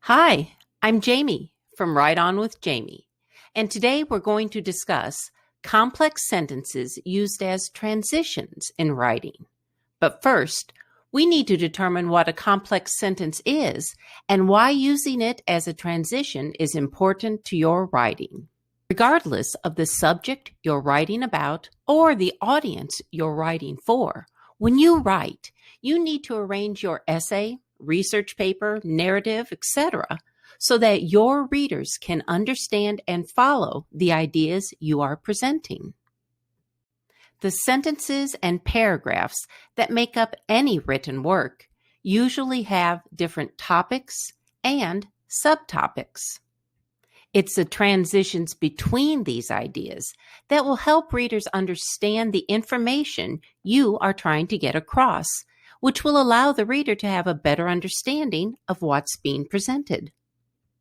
Hi, I'm Jamie from Right On with Jamie, and today we're going to discuss complex sentences used as transitions in writing. But first, we need to determine what a complex sentence is and why using it as a transition is important to your writing. Regardless of the subject you're writing about or the audience you're writing for, when you write, you need to arrange your essay, research paper, narrative, etc., so that your readers can understand and follow the ideas you are presenting. The sentences and paragraphs that make up any written work usually have different topics and subtopics. It's the transitions between these ideas that will help readers understand the information you are trying to get across, which will allow the reader to have a better understanding of what's being presented.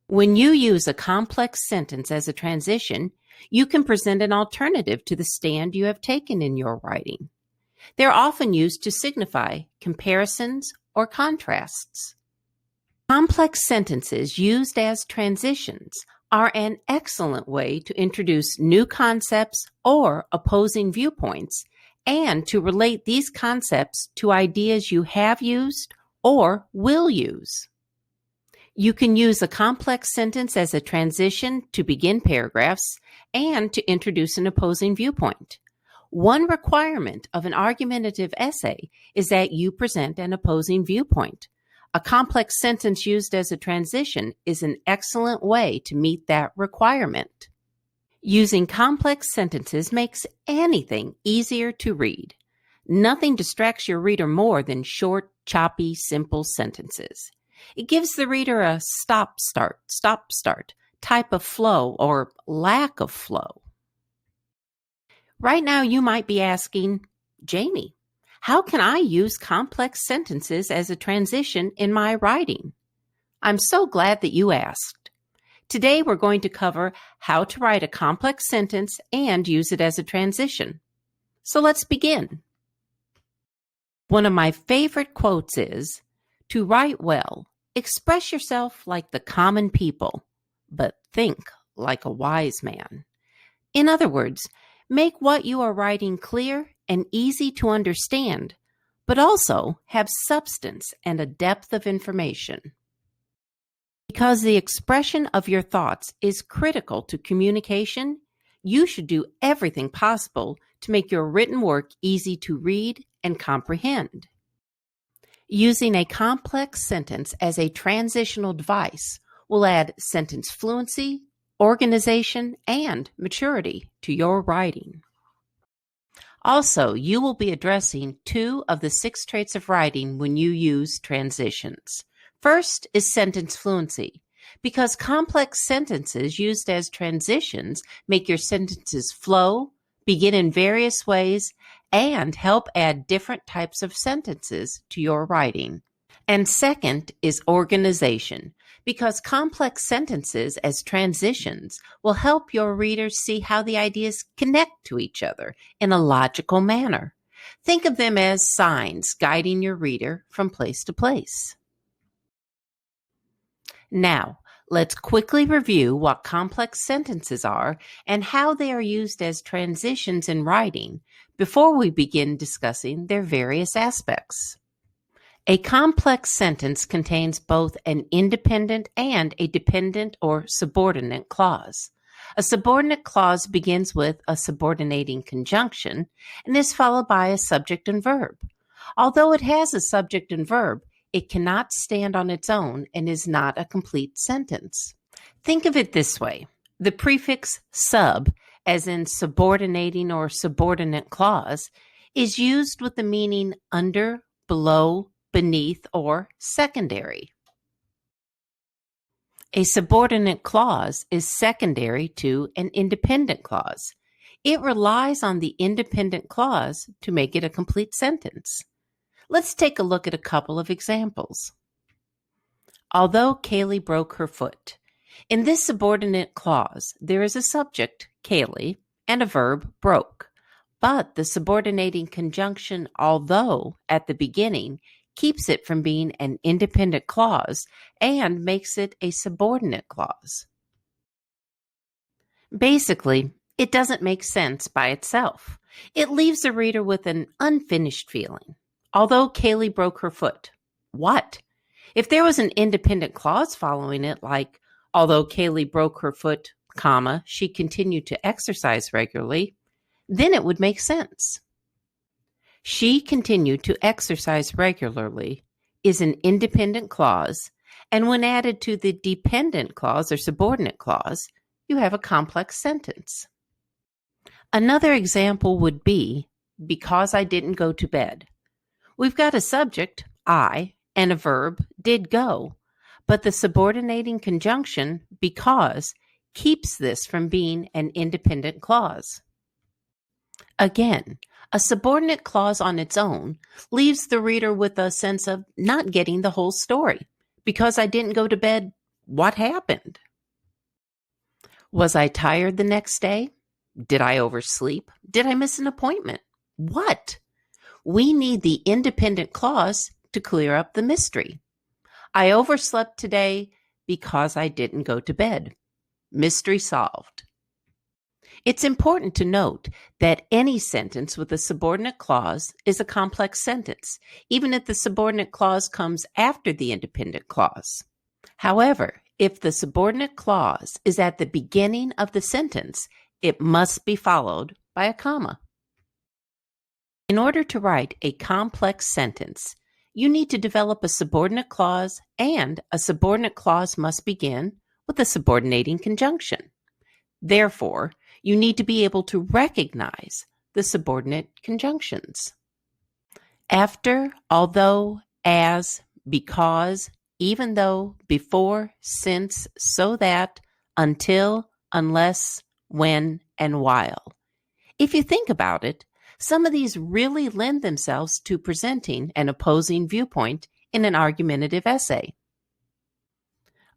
When you use a complex sentence as a transition, you can present an alternative to the stand you have taken in your writing. They're often used to signify comparisons or contrasts. Complex sentences used as transitions are an excellent way to introduce new concepts or opposing viewpoints and to relate these concepts to ideas you have used or will use. You can use a complex sentence as a transition to begin paragraphs and to introduce an opposing viewpoint. One requirement of an argumentative essay is that you present an opposing viewpoint. A complex sentence used as a transition is an excellent way to meet that requirement. Using complex sentences makes anything easier to read. Nothing distracts your reader more than short, choppy, simple sentences. It gives the reader a stop-start type of flow or lack of flow. Right now you might be asking, Jamie, how can I use complex sentences as a transition in my writing? I'm so glad that you asked. Today we're going to cover how to write a complex sentence and use it as a transition. So let's begin. One of my favorite quotes is, "To write well, express yourself like the common people, but think like a wise man." In other words, make what you are writing clear and easy to understand, but also have substance and a depth of information. Because the expression of your thoughts is critical to communication, you should do everything possible to make your written work easy to read and comprehend. Using a complex sentence as a transitional device will add sentence fluency, organization, and maturity to your writing. Also, you will be addressing 2 of the 6 traits of writing when you use transitions. First is sentence fluency, because complex sentences used as transitions make your sentences flow, begin in various ways, and help add different types of sentences to your writing. And second is organization, because complex sentences as transitions will help your readers see how the ideas connect to each other in a logical manner. Think of them as signs guiding your reader from place to place. Now, let's quickly review what complex sentences are and how they are used as transitions in writing before we begin discussing their various aspects. A complex sentence contains both an independent and a dependent or subordinate clause. A subordinate clause begins with a subordinating conjunction and is followed by a subject and verb. Although it has a subject and verb, it cannot stand on its own and is not a complete sentence. Think of it this way. The prefix sub, as in subordinating or subordinate clause, is used with the meaning under, below, beneath, or secondary. A subordinate clause is secondary to an independent clause. It relies on the independent clause to make it a complete sentence. Let's take a look at a couple of examples. Although Kaylee broke her foot. In this subordinate clause, there is a subject, Kaylee, and a verb, broke. But the subordinating conjunction although at the beginning keeps it from being an independent clause and makes it a subordinate clause. Basically, it doesn't make sense by itself. It leaves the reader with an unfinished feeling. Although Kaylee broke her foot. What? If there was an independent clause following it, like, although Kaylee broke her foot, comma, she continued to exercise regularly, then it would make sense. She continued to exercise regularly is an independent clause, and when added to the dependent clause or subordinate clause, you have a complex sentence. Another example would be, because I didn't go to bed. We've got a subject, I, and a verb, did go, but the subordinating conjunction, because, keeps this from being an independent clause. Again, a subordinate clause on its own leaves the reader with a sense of not getting the whole story. Because I didn't go to bed, what happened? Was I tired the next day? Did I oversleep? Did I miss an appointment? What? We need the independent clause to clear up the mystery. I overslept today because I didn't go to bed. Mystery solved. It's important to note that any sentence with a subordinate clause is a complex sentence, even if the subordinate clause comes after the independent clause. However, if the subordinate clause is at the beginning of the sentence, it must be followed by a comma. In order to write a complex sentence, you need to develop a subordinate clause, and a subordinate clause must begin with a subordinating conjunction. Therefore, you need to be able to recognize the subordinate conjunctions. After, although, as, because, even though, before, since, so that, until, unless, when, and while. If you think about it, some of these really lend themselves to presenting an opposing viewpoint in an argumentative essay.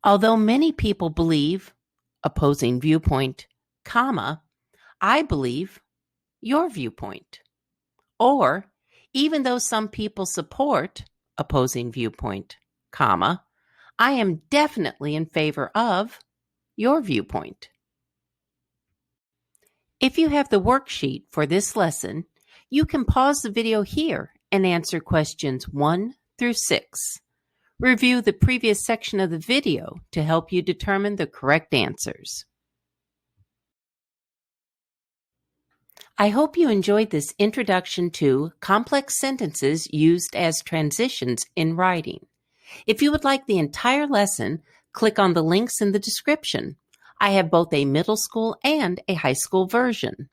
Although many people believe opposing viewpoint, comma, I believe your viewpoint. Or, even though some people support opposing viewpoint, comma, I am definitely in favor of your viewpoint. If you have the worksheet for this lesson, you can pause the video here and answer questions 1 through 6. Review the previous section of the video to help you determine the correct answers. I hope you enjoyed this introduction to complex sentences used as transitions in writing. If you would like the entire lesson, click on the links in the description. I have both a middle school and a high school version.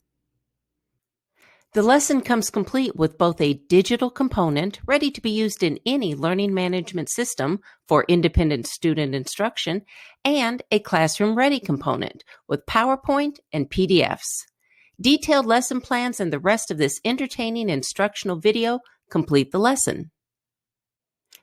The lesson comes complete with both a digital component ready to be used in any learning management system for independent student instruction and a classroom-ready component with PowerPoint and PDFs. Detailed lesson plans and the rest of this entertaining instructional video complete the lesson.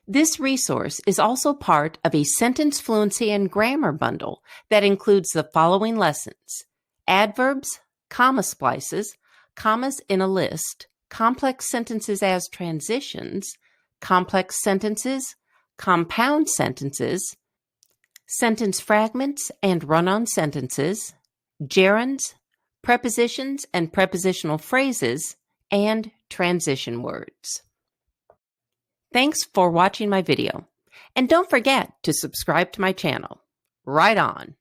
This resource is also part of a sentence fluency and grammar bundle that includes the following lessons: adverbs, comma splices, commas in a list, complex sentences as transitions, complex sentences, compound sentences, sentence fragments and run-on sentences, gerunds, prepositions and prepositional phrases, and transition words. Thanks for watching my video, and don't forget to subscribe to my channel. Right on!